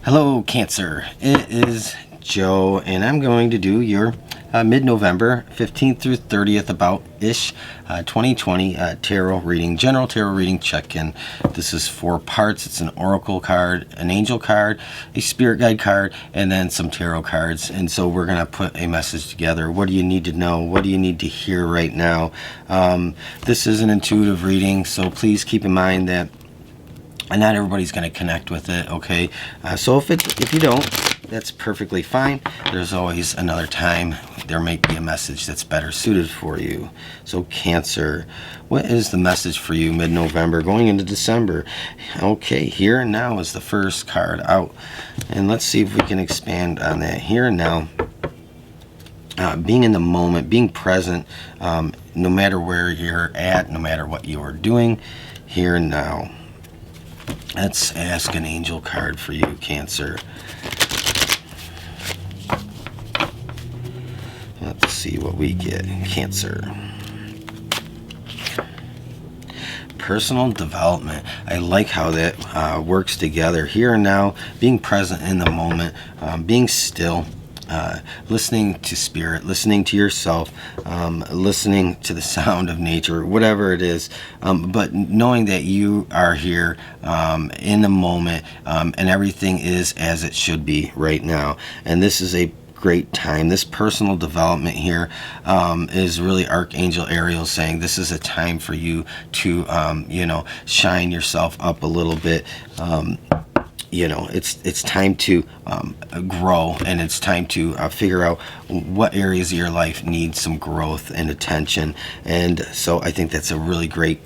Hello, Cancer. It is Joe, and I'm going to do your mid-November 15th through 30th about-ish 2020 tarot reading, general tarot reading check-in. This is 4 parts. It's an oracle card, an angel card, a spirit guide card, and then some tarot cards. And so we're going to put a message together. What do you need to know? What do you need to hear right now? This is an intuitive reading, so please keep in mind that not everybody's going to connect with it, okay? So if you don't, that's perfectly fine. There's always another time. There might be a message that's better suited for you. So Cancer, what is the message for you mid-November going into December? Okay, here and now is the first card out. And let's see if we can expand on that. Here and now, being in the moment, being present, no matter where you're at, no matter what you are doing, here and now. Let's ask an angel card for you, Cancer. Let's see what we get, Cancer. Personal development. I like how that works together. Here and now, being present in the moment, being still. Listening to spirit, listening to yourself, listening to the sound of nature, whatever it is, but knowing that you are here in the moment, and everything is as it should be right now. And this is a great time. This personal development here is really Archangel Ariel saying this is a time for you to shine yourself up a little bit. It's time to grow, and it's time to figure out what areas of your life need some growth and attention. And so I think that's a really great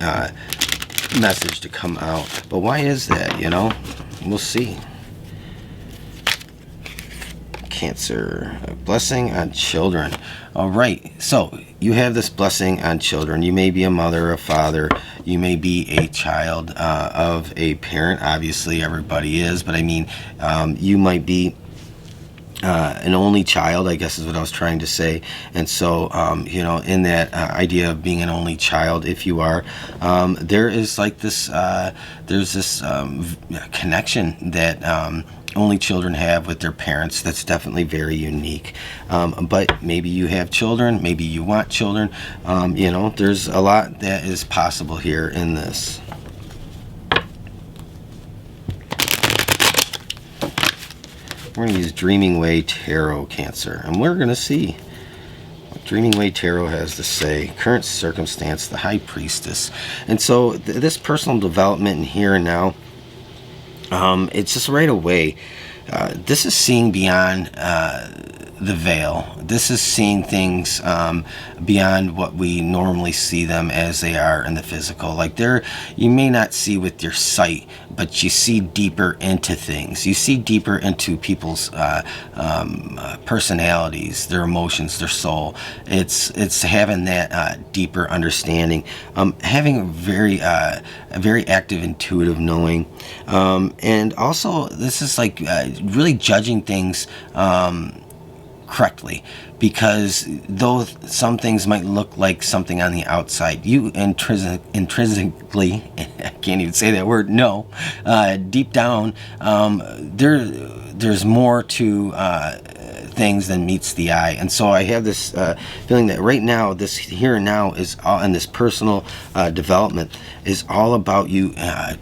message to come out. But why is that? We'll see. Cancer, a blessing on children. All right, so you have this blessing on children. You may be a mother, a father, you may be a child of a parent. Obviously everybody is, but I mean, you might be an only child, I guess is what I was trying to say. And so in that idea of being an only child, if you are, there is like this there's this connection that only children have with their parents that's definitely very unique. But maybe you have children, maybe you want children. There's a lot that is possible here in this. We're going to use Dreaming Way Tarot, Cancer, and we're going to see what Dreaming Way Tarot has to say. Current circumstance, the High Priestess. And so this personal development in here and now, it's just right away. This is seeing beyond the veil. This is seeing things beyond what we normally see them as they are in the physical. Like you may not see with your sight, but you see deeper into things. You see deeper into people's personalities, their emotions, their soul. It's having that deeper understanding, having a very active intuitive knowing, and also this is like really judging things correctly, because though some things might look like something on the outside, you intrinsically, I can't even say that word, deep down, there's more to things than meets the eye. And so I have this feeling that right now, this here and now is all, and this personal development is all about you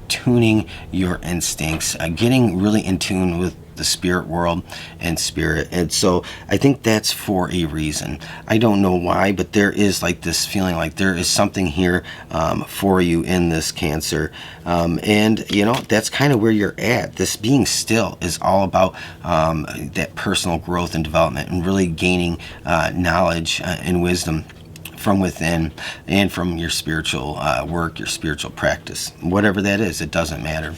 tuning your instincts, getting really in tune with the spirit world and spirit. And so I think that's for a reason. I don't know why, but there is like this feeling like there is something here for you in this, Cancer. And that's kind of where you're at. This being still is all about that personal growth and development, and really gaining knowledge and wisdom from within, and from your spiritual work, your spiritual practice, whatever that is. It doesn't matter.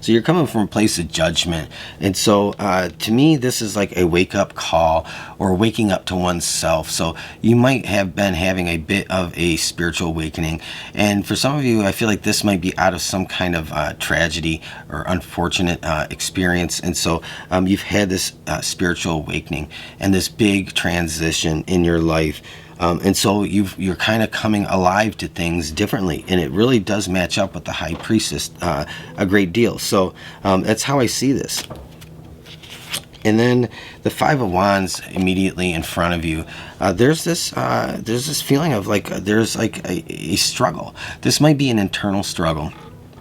So you're coming from a place of judgment. And so to me, this is like a wake-up call, or waking up to oneself. So you might have been having a bit of a spiritual awakening. And for some of you, I feel like this might be out of some kind of tragedy or unfortunate experience. And so you've had this spiritual awakening and this big transition in your life. And so you're kind of coming alive to things differently, and it really does match up with the High Priestess a great deal. So that's how I see this. And then the Five of Wands immediately in front of you. There's this feeling of like there's like a struggle. This might be an internal struggle,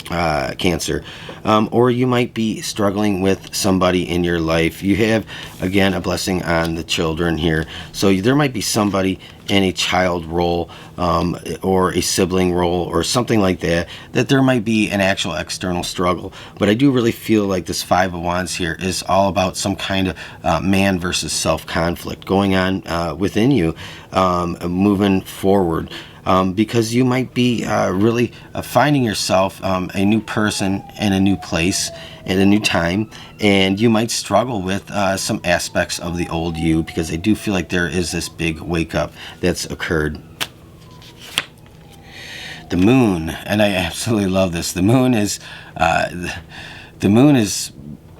Cancer, or you might be struggling with somebody in your life. You have, again, a blessing on the children here, so there might be somebody in a child role, or a sibling role, or something like that there might be an actual external struggle. But I do really feel like this Five of Wands here is all about some kind of man versus self conflict going on within you, moving forward. Because you might be really finding yourself a new person in a new place in a new time, and you might struggle with some aspects of the old you, because I do feel like there is this big wake up that's occurred. The Moon, and I absolutely love this. The Moon is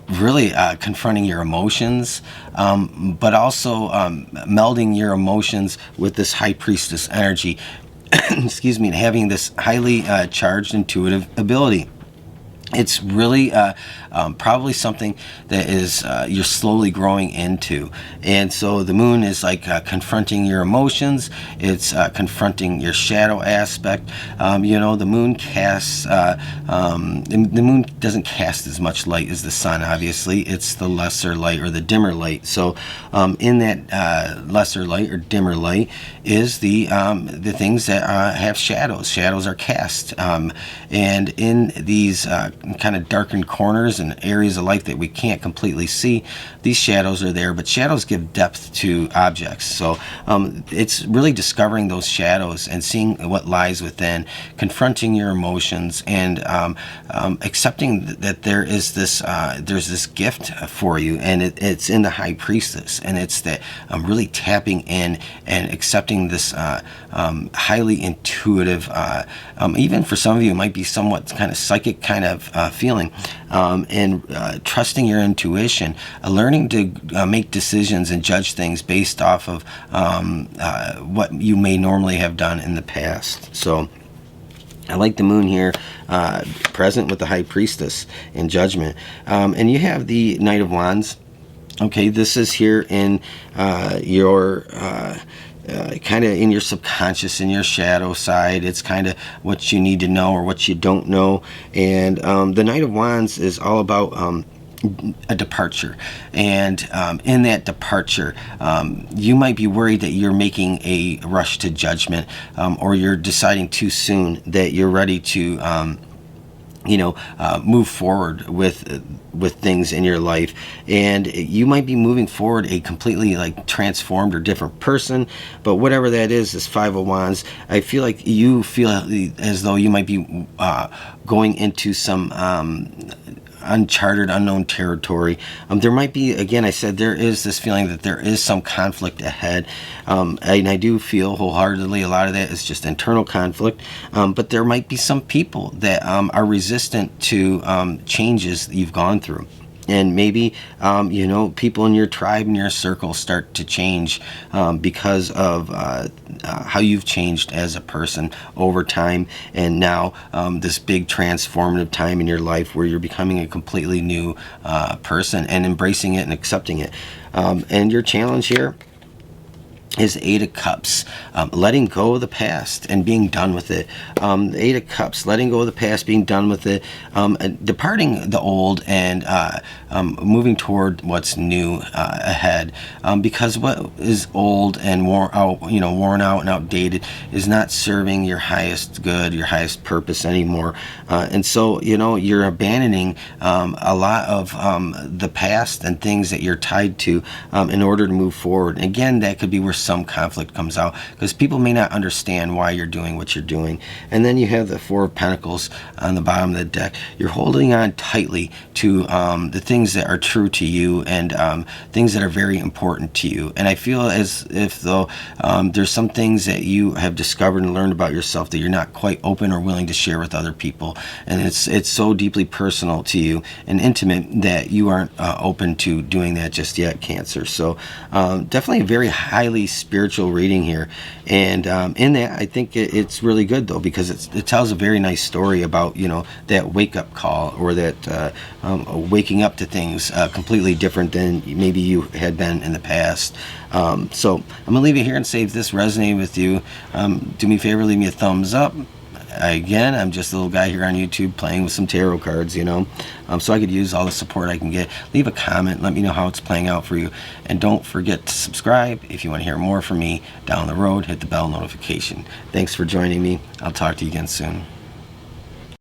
really confronting your emotions, but also melding your emotions with this High Priestess energy. Excuse me, and having this highly charged intuitive ability. It's really probably something that is you're slowly growing into. And so the Moon is like confronting your emotions. It's confronting your shadow aspect. The Moon casts, the Moon doesn't cast as much light as the Sun, obviously. It's the lesser light, or the dimmer light. So in that lesser light or dimmer light is the things that have shadows. Shadows are cast. And in these kind of darkened corners and areas of life that we can't completely see, these shadows are there, but shadows give depth to objects. So it's really discovering those shadows and seeing what lies within, confronting your emotions, and accepting that there's this gift for you, and it's in the High Priestess, and it's that really tapping in and accepting this highly intuitive, even for some of you it might be somewhat kind of psychic kind of feeling, and trusting your intuition, learning to make decisions and judge things based off of what you may normally have done in the past. So I like the Moon here, present with the High Priestess in Judgment. And you have the Knight of Wands. Okay, this is here in your kind of in your subconscious, in your shadow side. It's kind of what you need to know or what you don't know. And the Knight of Wands is all about a departure, and in that departure, you might be worried that you're making a rush to judgment, or you're deciding too soon that you're ready to move forward with things in your life, and you might be moving forward a completely like transformed or different person. But whatever that is, this Five of Wands, I feel like you feel as though you might be going into some uncharted, unknown territory. There might be, again, I said there is this feeling that there is some conflict ahead, and I do feel wholeheartedly a lot of that is just internal conflict, but there might be some people that are resistant to changes that you've gone through. And maybe, people in your tribe, in your circle start to change because of how you've changed as a person over time. And now this big transformative time in your life where you're becoming a completely new person and embracing it and accepting it. And your challenge here is Eight of Cups, letting go of the past and being done with it. The Eight of Cups, letting go of the past, being done with it, departing the old and moving toward what's new ahead. Because what is old and worn out and outdated is not serving your highest good, your highest purpose anymore. And so, you're abandoning a lot of the past and things that you're tied to in order to move forward. And again, that could be where some conflict comes out, because people may not understand why you're doing what you're doing. And then you have the Four of Pentacles on the bottom of the deck. You're holding on tightly to the things that are true to you and things that are very important to you. And I feel as if though there's some things that you have discovered and learned about yourself that you're not quite open or willing to share with other people, and it's so deeply personal to you and intimate that you aren't open to doing that just yet, Cancer. So definitely a very highly spiritual reading here. And in that, I think it's really good, though, because it tells a very nice story about, you know, that wake-up call, or that waking up to things completely different than maybe you had been in the past. So I'm going to leave it here and say, if this resonated with you, do me a favor, leave me a thumbs up. Again, I'm just a little guy here on YouTube playing with some tarot cards, you know, so I could use all the support I can get. Leave a comment, let me know how it's playing out for you, and don't forget to subscribe if you want to hear more from me down the road. Hit the bell notification. Thanks for joining me. I'll talk to you again soon.